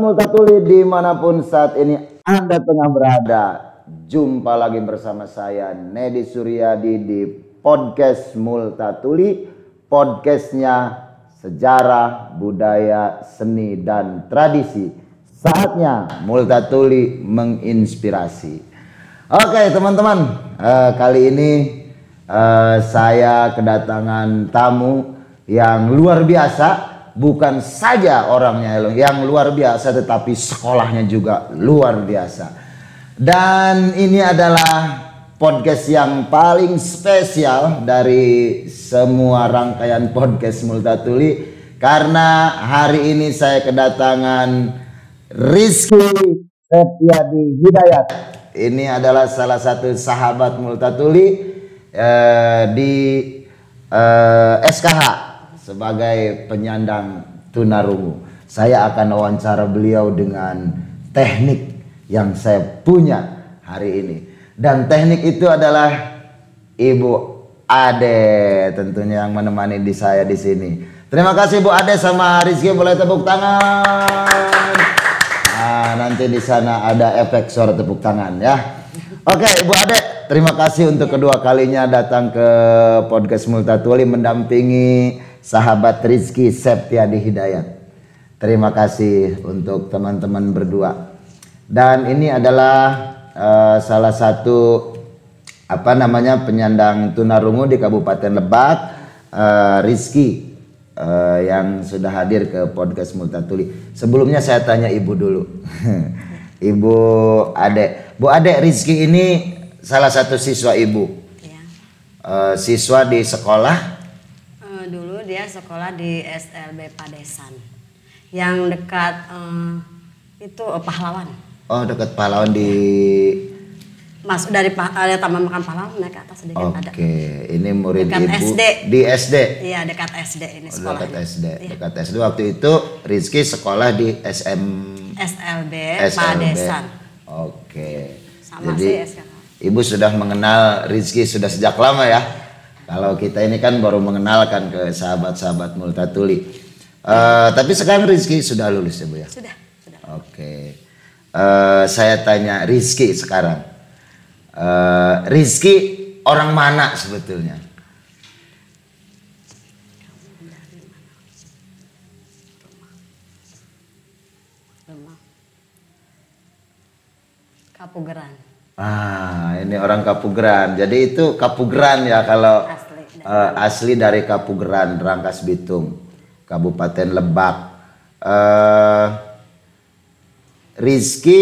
Multatuli dimanapun saat ini Anda tengah berada, jumpa lagi bersama saya Nedi Suryadi di podcast Multatuli, podcastnya sejarah, budaya, seni, dan tradisi. Saatnya Multatuli menginspirasi. Oke teman-teman, kali ini saya kedatangan tamu yang luar biasa. Bukan saja orangnya yang luar biasa, tetapi sekolahnya juga luar biasa. Dan ini adalah podcast yang paling spesial dari semua rangkaian podcast Multatuli, karena hari ini saya kedatangan Rizky Septiadi Hidayat. Ini adalah salah satu sahabat Multatuli di SKH sebagai penyandang tunarungu. Saya akan wawancara beliau dengan teknik yang saya punya hari ini. Dan teknik itu adalah Ibu Ade tentunya yang menemani saya di sini. Terima kasih Bu Ade sama Rizky, boleh tepuk tangan. Nah, nanti di sana ada efek suara tepuk tangan ya. Oke, Ibu Ade, terima kasih untuk kedua kalinya datang ke podcast Multatuli mendampingi sahabat Rizky Septiadi Hidayat. Terima kasih untuk teman-teman berdua. Dan ini adalah salah satu penyandang tunarungu di Kabupaten Lebak, Rizky yang sudah hadir ke podcast Multatuli. Sebelumnya saya tanya Ibu dulu. Ibu Ade. Bu Ade, Rizky ini salah satu siswa Ibu. Ya. Siswa di sekolah. Dulu dia sekolah di SLB Padesan yang dekat Pahlawan. Oh, dekat Pahlawan di masuk dari Taman Makan Pahlawan naik ke atas sedikit ada. Oke, ini murid dekat Ibu SD. Di SD. Iya, dekat SD ini sekolahnya. Dekat SD. Iya. Dekat SD. Waktu itu Rizky sekolah di SLB Padesan. Oke. Sama jadi sih SKH. Ibu sudah mengenal Rizky sudah sejak lama ya. Kalau kita ini kan baru mengenalkan ke sahabat-sahabat Multatuli. Tapi sekarang Rizky sudah lulus ya Bu ya? Sudah. Oke. Saya tanya Rizky sekarang. Rizky orang mana sebetulnya? Kapugeran. Ini orang Kapugeran. Jadi itu Kapugeran ya kalau asli dari Kapugeran, Rangkas Bitung, Kabupaten Lebak. Rizky,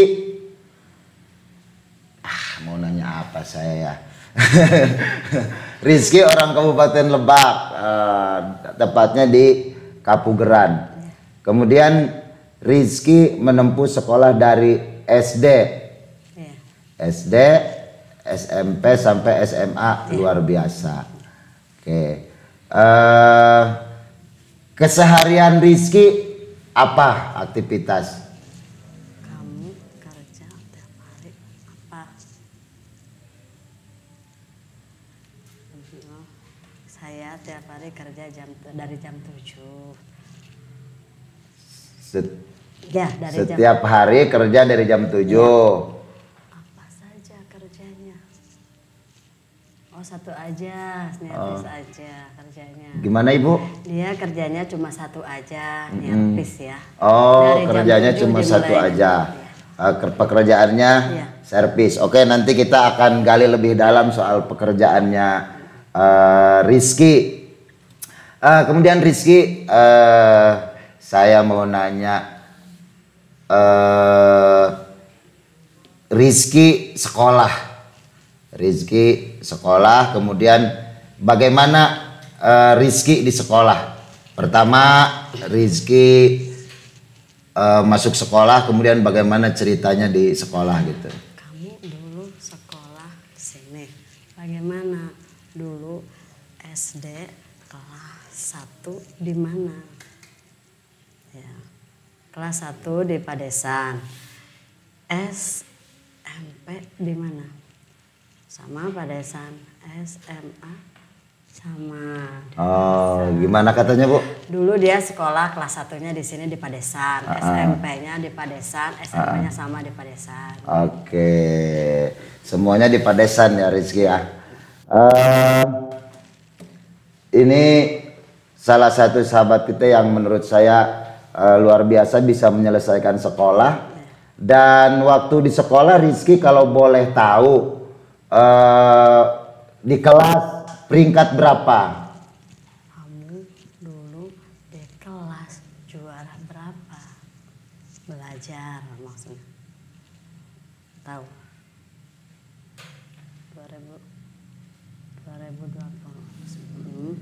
mau nanya apa saya ya? Rizky orang Kabupaten Lebak, tepatnya di Kapugeran. Kemudian Rizky menempuh sekolah dari SD. SD, SMP sampai SMA luar biasa. Oke. Keseharian Rizky apa aktivitas? Kamu kerja tiap hari apa? Saya tiap hari kerja dari jam 7. Setiap hari kerja dari jam 7. Ya. Oh, satu aja, nyerpis aja kerjanya. Gimana Ibu? Dia kerjanya cuma satu aja, nyerpis ya. Oh, kerjanya cuma satu aja. Pekerjaannya servis. Oke, nanti kita akan gali lebih dalam soal pekerjaannya Rizky. Kemudian Rizky, saya mau nanya, Rizky sekolah, kemudian bagaimana Rizky di sekolah? Pertama Rizky masuk sekolah, kemudian bagaimana ceritanya di sekolah gitu? Kamu dulu sekolah di sini, bagaimana dulu SD kelas 1 di mana? Ya, kelas 1 di Padesan. SMP di mana? Sama Padesan. SMA Sama. Oh, gimana katanya Bu? Dulu dia sekolah kelas 1-nya di sini di Padesan, SMP-nya di Padesan, SMP-nya sama di Padesan. Oke, semuanya di Padesan ya Rizky ya. Eh, ini salah satu sahabat kita yang menurut saya luar biasa bisa menyelesaikan sekolah. Dan waktu di sekolah Rizky kalau boleh tahu di kelas peringkat berapa? Kamu dulu di kelas juara berapa? Belajar maksudnya. Tahu? 2020.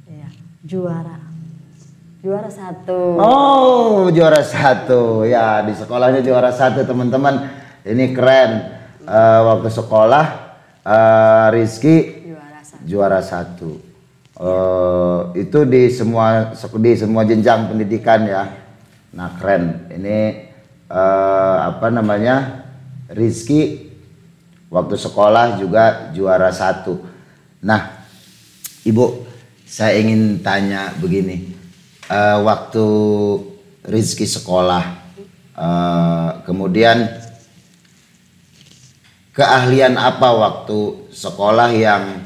Iya, juara 1. Oh, juara 1 ya, di sekolahnya juara 1 teman-teman. Ini keren. Waktu sekolah Rizky juara 1. Itu di semua jenjang pendidikan ya. Nah keren. Ini apa namanya, Rizky waktu sekolah juga juara 1. Nah Ibu, saya ingin tanya begini. Waktu Rizky sekolah, kemudian keahlian apa waktu sekolah yang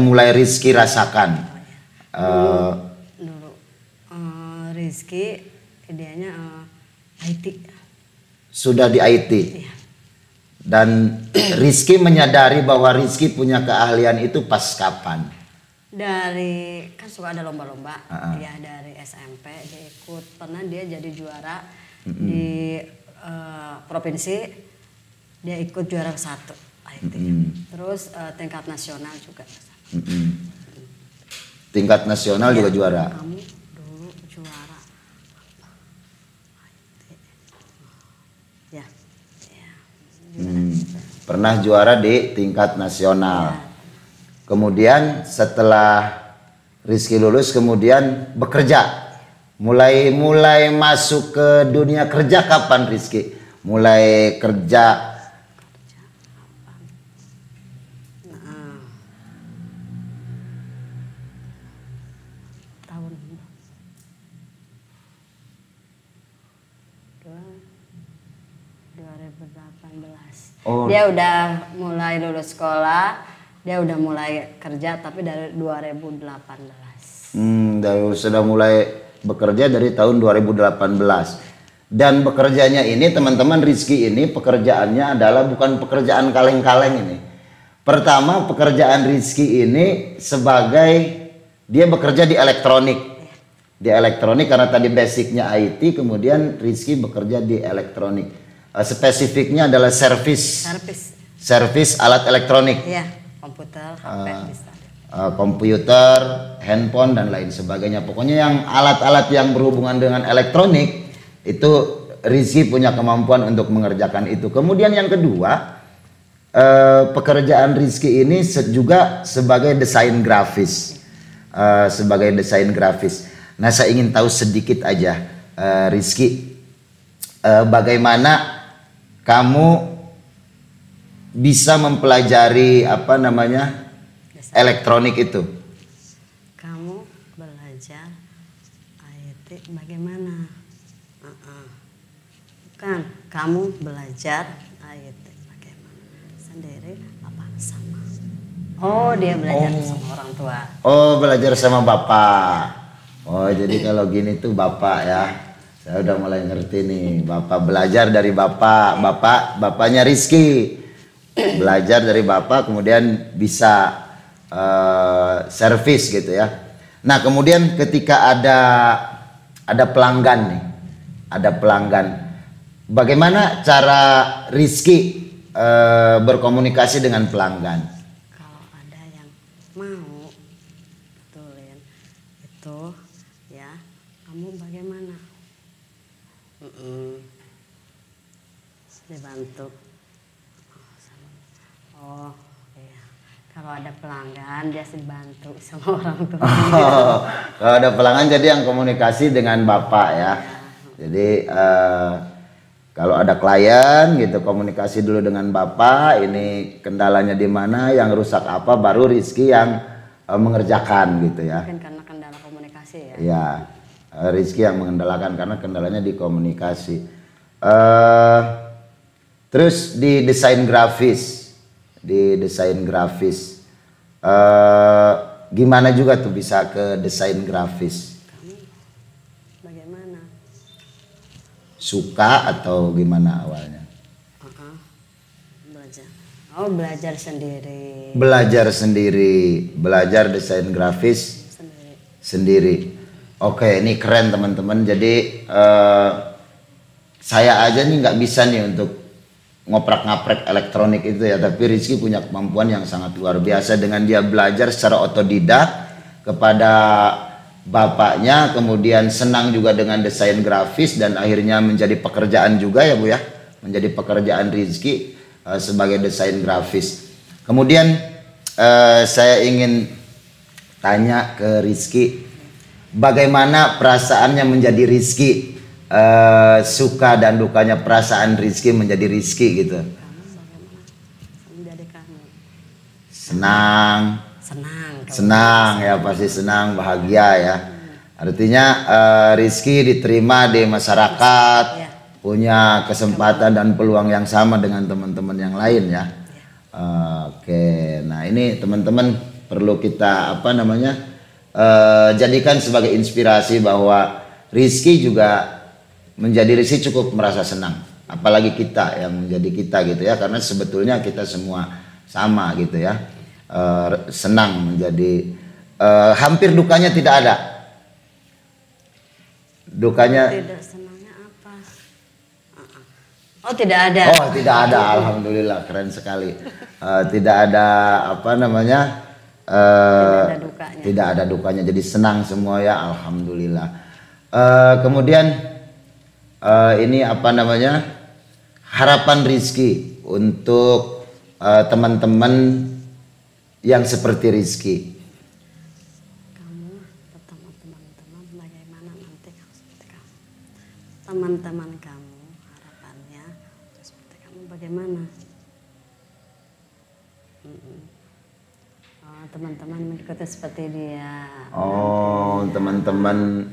mulai Rizky rasakan? Dulu Rizky ideanya IT. Sudah di IT. Iya. Dan Rizky menyadari bahwa Rizky punya keahlian itu pas kapan? Dari kan suka ada lomba-lomba ya, dari SMP dia ikut, pernah dia jadi juara di provinsi, dia ikut juara 1 IT. Terus tingkat nasional juga. Tingkat nasional juga juara. Kamu dulu juara IT. Ya. Pernah juara di tingkat nasional. Ya. Kemudian setelah Rizky lulus kemudian bekerja. Mulai masuk ke dunia kerja kapan Rizky? Mulai kerja. Tahun 2018. Oh. Dia udah mulai lulus sekolah. Dia udah mulai kerja tapi dari 2018. Sudah mulai bekerja dari tahun 2018. Dan bekerjanya ini teman-teman, Rizky ini pekerjaannya adalah bukan pekerjaan kaleng-kaleng ini. Pertama, pekerjaan Rizky ini sebagai dia bekerja di elektronik. Di elektronik karena tadi basicnya IT, kemudian Rizky bekerja di elektronik. Spesifiknya adalah servis alat elektronik. Iya. Komputer, HP bisa. Komputer, handphone dan lain sebagainya. Pokoknya yang alat-alat yang berhubungan dengan elektronik itu Rizky punya kemampuan untuk mengerjakan itu. Kemudian yang kedua, pekerjaan Rizky ini juga sebagai desain grafis. Nah saya ingin tahu sedikit aja Rizky, bagaimana kamu bisa mempelajari elektronik itu? Kamu belajar IT bagaimana? Bukan, kamu belajar IT bagaimana? Sendiri apa sama? Oh, dia belajar sama orang tua. Oh, belajar sama bapak. Oh, jadi kalau gini tuh bapak ya. Saya udah mulai ngerti nih. Bapak belajar dari bapaknya Rizky. Belajar dari bapak kemudian bisa servis gitu ya. Nah kemudian ketika ada pelanggan nih, bagaimana cara Rizky berkomunikasi dengan pelanggan? Kalau ada yang mau betulin itu ya, kamu bagaimana? Dibantu. Oh iya, kalau ada pelanggan dia dibantu sama orang tua. Kalau ada pelanggan jadi yang komunikasi dengan bapak ya. Jadi Kalau ada klien gitu komunikasi dulu dengan Bapak, ini kendalanya di mana, yang rusak apa, baru Rizky yang mengerjakan gitu ya. Mungkin karena kendala komunikasi ya. Ya, Rizky yang mengendalakan karena kendalanya di komunikasi. Terus di desain grafis, gimana juga tuh bisa ke desain grafis? Kamu bagaimana? Suka atau gimana awalnya? Belajar. Oh, belajar sendiri. Belajar desain grafis sendiri. Oke, ini keren teman-teman. Jadi saya aja nih nggak bisa nih untuk ngoprak-ngaprek elektronik itu ya, tapi Rizky punya kemampuan yang sangat luar biasa dengan dia belajar secara otodidak kepada bapaknya, kemudian senang juga dengan desain grafis dan akhirnya menjadi pekerjaan juga ya Bu ya, menjadi pekerjaan Rizky sebagai desain grafis. Kemudian saya ingin tanya ke Rizky, bagaimana perasaannya menjadi Rizky, suka dan dukanya perasaan Rizky menjadi Rizky gitu. Kamu bagaimana menjadi kamu? Senang ya, pasti senang, bahagia ya. Artinya Rizky diterima di masyarakat, punya kesempatan dan peluang yang sama dengan teman-teman yang lain ya. Oke, nah ini teman-teman perlu kita jadikan sebagai inspirasi bahwa Rizky juga menjadi Rizky cukup merasa senang, apalagi kita yang menjadi kita gitu ya, karena sebetulnya kita semua sama gitu ya. Senang menjadi hampir dukanya tidak ada. Dukanya tidak senangnya apa? Oh, tidak ada. Oh, tidak ada. Alhamdulillah, keren sekali. Tidak ada tidak ada dukanya. Jadi senang semua ya, alhamdulillah. Kemudian ini harapan Rizky untuk teman-teman yang seperti Rizky. Kamu bertemu teman-teman, bagaimana nanti kalau seperti kamu? Teman-teman kamu harapannya seperti kamu bagaimana? Teman-teman mengikuti seperti dia. Oh, teman-teman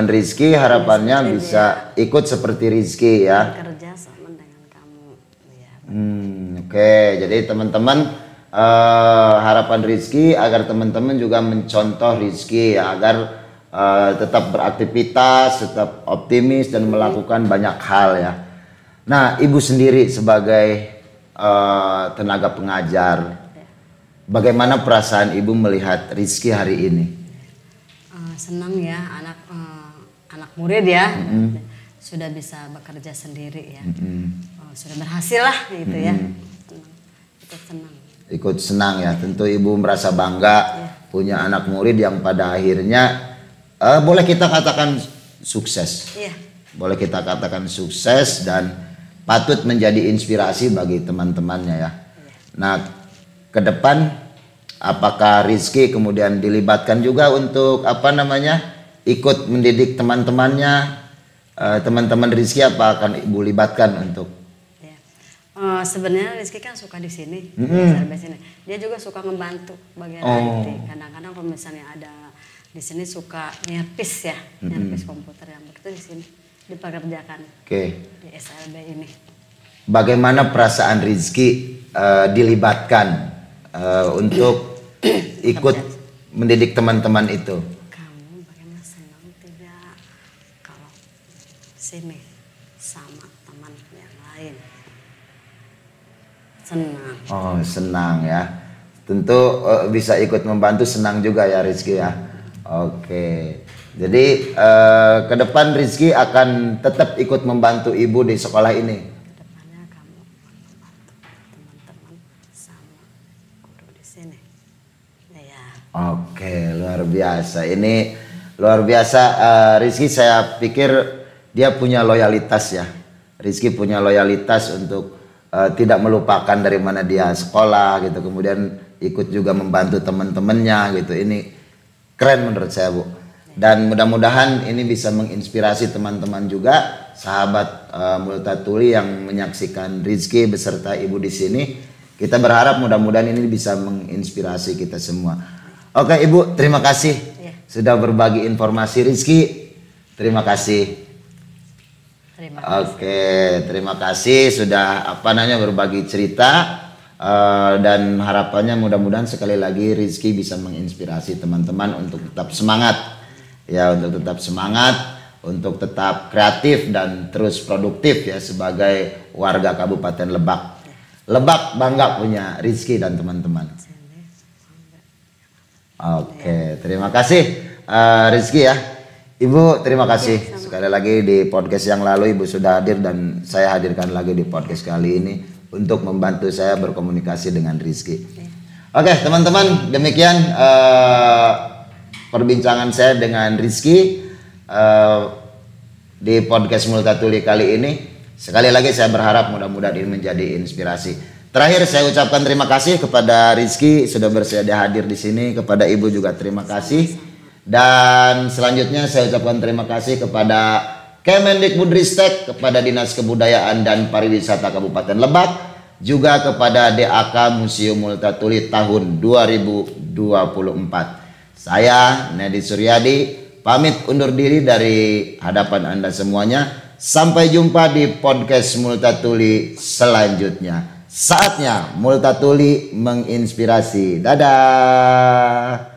Rizky harapannya bisa ikut seperti Rizky ya. Kerja sama dengan kamu. Ya. Oke, jadi teman-teman harapan Rizky agar teman-teman juga mencontoh Rizky ya, agar tetap beraktivitas, tetap optimis dan melakukan banyak hal ya. Nah, Ibu sendiri sebagai tenaga pengajar, bagaimana perasaan Ibu melihat Rizky hari ini? Senang ya, anak murid ya, sudah bisa bekerja sendiri ya, sudah berhasil lah gitu ya, ikut senang ya. Tentu Ibu merasa bangga punya anak murid yang pada akhirnya boleh kita katakan sukses. Boleh kita katakan sukses dan patut menjadi inspirasi bagi teman-temannya ya. Nah, ke depan apakah Rizky kemudian dilibatkan juga untuk ikut mendidik teman-temannya, teman-teman Rizky, apa akan Ibu libatkan untuk? Sebenarnya Rizky kan suka di sini, dia juga suka ngebantu bagian IT. Kadang-kadang kalau misalnya ada di sini suka nyerpis ya, nyerpis komputer yang begitu di sini dipekerjakan di SLB ini. Bagaimana perasaan Rizky dilibatkan untuk ikut mendidik teman-teman itu? Kamu bagaimana, senang tidak kalau sini sama teman yang lain? Senang. Oh, senang ya. Tentu bisa ikut membantu, senang juga ya Rizky ya. Oke. Jadi ke depan Rizky akan tetap ikut membantu Ibu di sekolah ini. Kedepannya kamu membantu teman-teman sama guru di sini. Ya. Oke, luar biasa. Ini luar biasa. Rizky, saya pikir dia punya loyalitas ya. Rizky punya loyalitas untuk tidak melupakan dari mana dia sekolah gitu, kemudian ikut juga membantu teman-temannya gitu. Ini keren menurut saya Bu. Dan mudah-mudahan ini bisa menginspirasi teman-teman juga, sahabat Multatuli yang menyaksikan Rizky beserta Ibu di sini. Kita berharap mudah-mudahan ini bisa menginspirasi kita semua. Oke Ibu, terima kasih sudah berbagi informasi. Rizky, terima kasih. Oke, terima kasih sudah berbagi cerita. Dan harapannya mudah-mudahan sekali lagi Rizky bisa menginspirasi teman-teman untuk tetap semangat ya, untuk tetap semangat, untuk tetap kreatif dan terus produktif ya sebagai warga Kabupaten Lebak. Lebak bangga punya Rizky dan teman-teman. Oke, terima kasih Rizky ya. Ibu terima kasih sekali lagi di podcast yang lalu Ibu sudah hadir dan saya hadirkan lagi di podcast kali ini untuk membantu saya berkomunikasi dengan Rizky. Oke teman-teman, demikian perbincangan saya dengan Rizky di podcast Multatuli kali ini. Sekali lagi saya berharap mudah-mudahan ini menjadi inspirasi. Terakhir saya ucapkan terima kasih kepada Rizky sudah bersedia hadir di sini, kepada Ibu juga terima kasih. Dan selanjutnya saya ucapkan terima kasih kepada Kemendikbudristek, kepada Dinas Kebudayaan dan Pariwisata Kabupaten Lebak, juga kepada DAK Museum Multatuli tahun 2024. Saya Nedi Suryadi pamit undur diri dari hadapan Anda semuanya. Sampai jumpa di podcast Multatuli selanjutnya. Saatnya Multatuli menginspirasi. Dadah.